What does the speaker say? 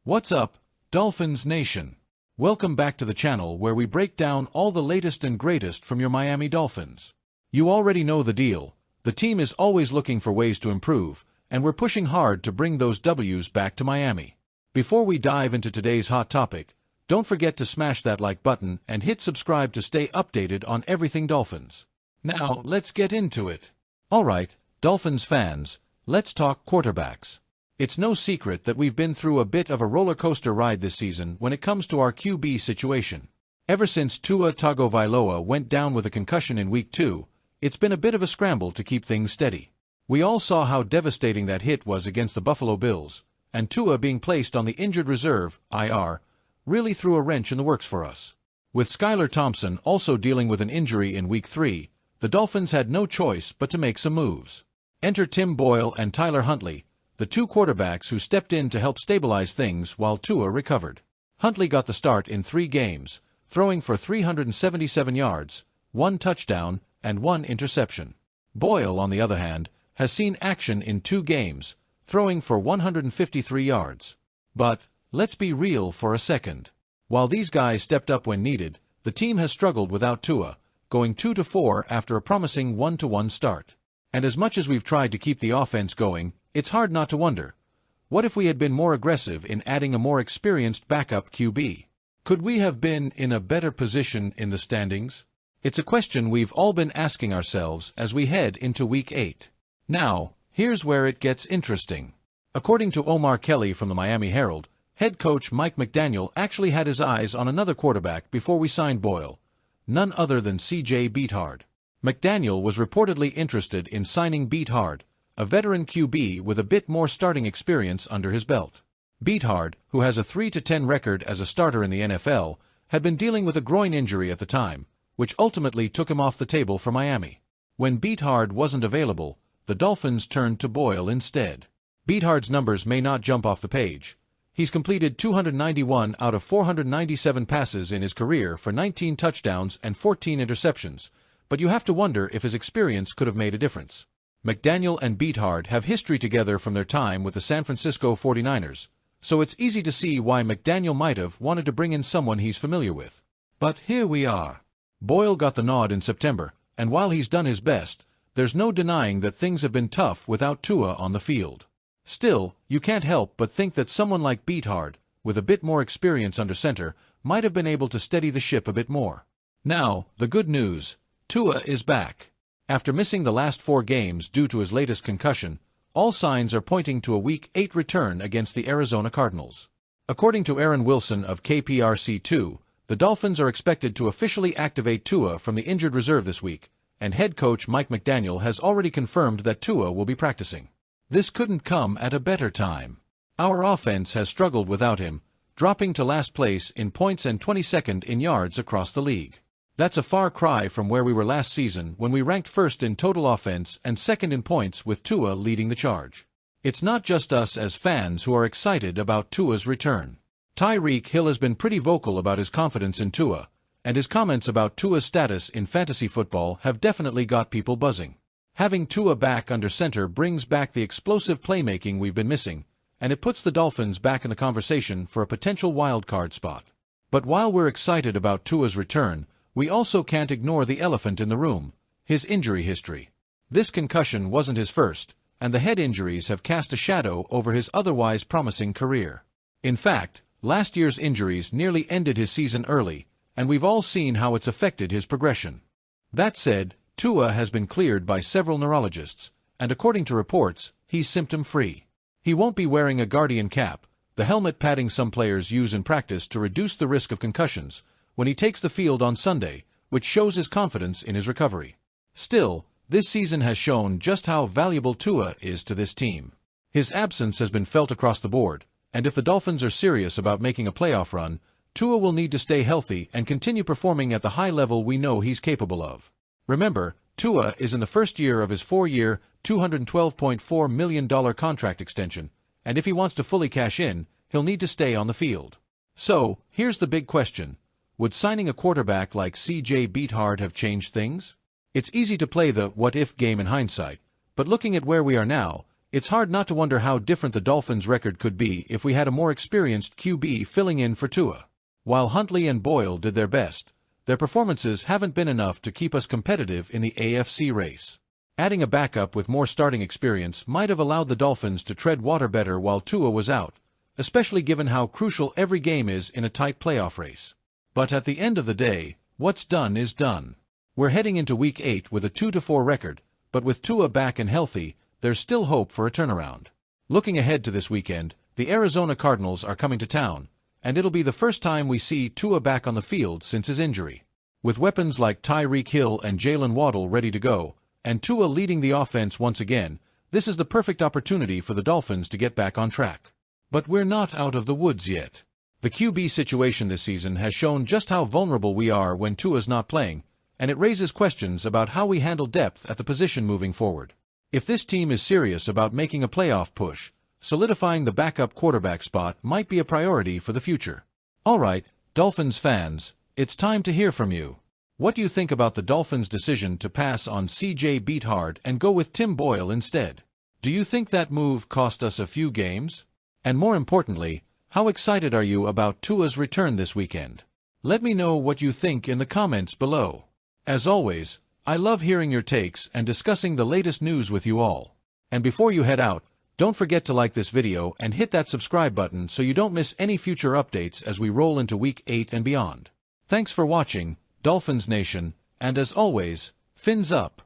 What's up, Dolphins Nation? Welcome back to the channel where we break down all the latest and greatest from your Miami Dolphins. You already know the deal. The team is always looking for ways to improve, and we're pushing hard to bring those W's back to Miami. Before we dive into today's hot topic, don't forget to smash that like button and hit subscribe to stay updated on everything Dolphins. Now, let's get into it. Alright, Dolphins fans, let's talk quarterbacks. It's no secret that we've been through a bit of a roller coaster ride this season when it comes to our QB situation. Ever since Tua Tagovailoa went down with a concussion in Week 2, it's been a bit of a scramble to keep things steady. We all saw how devastating that hit was against the Buffalo Bills, and Tua being placed on the injured reserve, IR, really threw a wrench in the works for us. With Skylar Thompson also dealing with an injury in Week 3, the Dolphins had no choice but to make some moves. Enter Tim Boyle and Tyler Huntley, the two quarterbacks who stepped in to help stabilize things while Tua recovered. Huntley got the start in 3 games, throwing for 377 yards, 1 touchdown, and 1 interception. Boyle, on the other hand, has seen action in 2 games, throwing for 153 yards. But, let's be real for a second. While these guys stepped up when needed, the team has struggled without Tua, going 2-4 after a promising 1-1 start. And as much as we've tried to keep the offense going, it's hard not to wonder, what if we had been more aggressive in adding a more experienced backup QB? Could we have been in a better position in the standings? It's a question we've all been asking ourselves as we head into Week 8. Now, here's where it gets interesting. According to Omar Kelly from the Miami Herald, head coach Mike McDaniel actually had his eyes on another quarterback before we signed Boyle, none other than C.J. Beathard. McDaniel was reportedly interested in signing Beathard, a veteran QB with a bit more starting experience under his belt. Beathard, who has a 3-10 record as a starter in the NFL, had been dealing with a groin injury at the time, which ultimately took him off the table for Miami. When Beathard wasn't available, the Dolphins turned to Boyle instead. Beathard's numbers may not jump off the page. He's completed 291 out of 497 passes in his career for 19 touchdowns and 14 interceptions, but you have to wonder if his experience could have made a difference. McDaniel and Beathard have history together from their time with the San Francisco 49ers, so it's easy to see why McDaniel might have wanted to bring in someone he's familiar with. But here we are. Boyle got the nod in September, and while he's done his best, there's no denying that things have been tough without Tua on the field. Still, you can't help but think that someone like Beathard, with a bit more experience under center, might have been able to steady the ship a bit more. Now, the good news. Tua is back. After missing the last 4 games due to his latest concussion, all signs are pointing to a Week 8 return against the Arizona Cardinals. According to Aaron Wilson of KPRC2, the Dolphins are expected to officially activate Tua from the injured reserve this week, and head coach Mike McDaniel has already confirmed that Tua will be practicing. This couldn't come at a better time. Our offense has struggled without him, dropping to last place in points and 22nd in yards across the league. That's a far cry from where we were last season when we ranked first in total offense and second in points with Tua leading the charge. It's not just us as fans who are excited about Tua's return. Tyreek Hill has been pretty vocal about his confidence in Tua, and his comments about Tua's status in fantasy football have definitely got people buzzing. Having Tua back under center brings back the explosive playmaking we've been missing, and it puts the Dolphins back in the conversation for a potential wildcard spot. But while we're excited about Tua's return, we also can't ignore the elephant in the room, his injury history. This concussion wasn't his first, and the head injuries have cast a shadow over his otherwise promising career. In fact, last year's injuries nearly ended his season early, and we've all seen how it's affected his progression. That said, Tua has been cleared by several neurologists, and according to reports, he's symptom-free. He won't be wearing a guardian cap, the helmet padding some players use in practice to reduce the risk of concussions, when he takes the field on Sunday, which shows his confidence in his recovery. Still, this season has shown just how valuable Tua is to this team. His absence has been felt across the board, and if the Dolphins are serious about making a playoff run, Tua will need to stay healthy and continue performing at the high level we know he's capable of. Remember, Tua is in the first year of his 4-year, $212.4 million contract extension, and if he wants to fully cash in, he'll need to stay on the field. So, here's the big question. Would signing a quarterback like C.J. Beathard have changed things? It's easy to play the what-if game in hindsight, but looking at where we are now, It's hard not to wonder how different the Dolphins' record could be if we had a more experienced QB filling in for Tua. While Huntley and Boyle did their best, their performances haven't been enough to keep us competitive in the AFC race. Adding a backup with more starting experience might have allowed the Dolphins to tread water better while Tua was out, especially given how crucial every game is in a tight playoff race. But at the end of the day, what's done is done. We're heading into Week 8 with a 2-4 record, but with Tua back and healthy, there's still hope for a turnaround. Looking ahead to this weekend, the Arizona Cardinals are coming to town, and it'll be the first time we see Tua back on the field since his injury. With weapons like Tyreek Hill and Jalen Waddle ready to go, and Tua leading the offense once again, this is the perfect opportunity for the Dolphins to get back on track. But we're not out of the woods yet. The QB situation this season has shown just how vulnerable we are when Tua's not playing, and it raises questions about how we handle depth at the position moving forward. If this team is serious about making a playoff push, solidifying the backup quarterback spot might be a priority for the future. Alright, Dolphins fans, it's time to hear from you. What do you think about the Dolphins' decision to pass on CJ Beathard and go with Tim Boyle instead? Do you think that move cost us a few games? And more importantly, how excited are you about Tua's return this weekend? Let me know what you think in the comments below. As always, I love hearing your takes and discussing the latest news with you all. And before you head out, don't forget to like this video and hit that subscribe button so you don't miss any future updates as we roll into Week 8 and beyond. Thanks for watching, Dolphins Nation, and as always, fins up.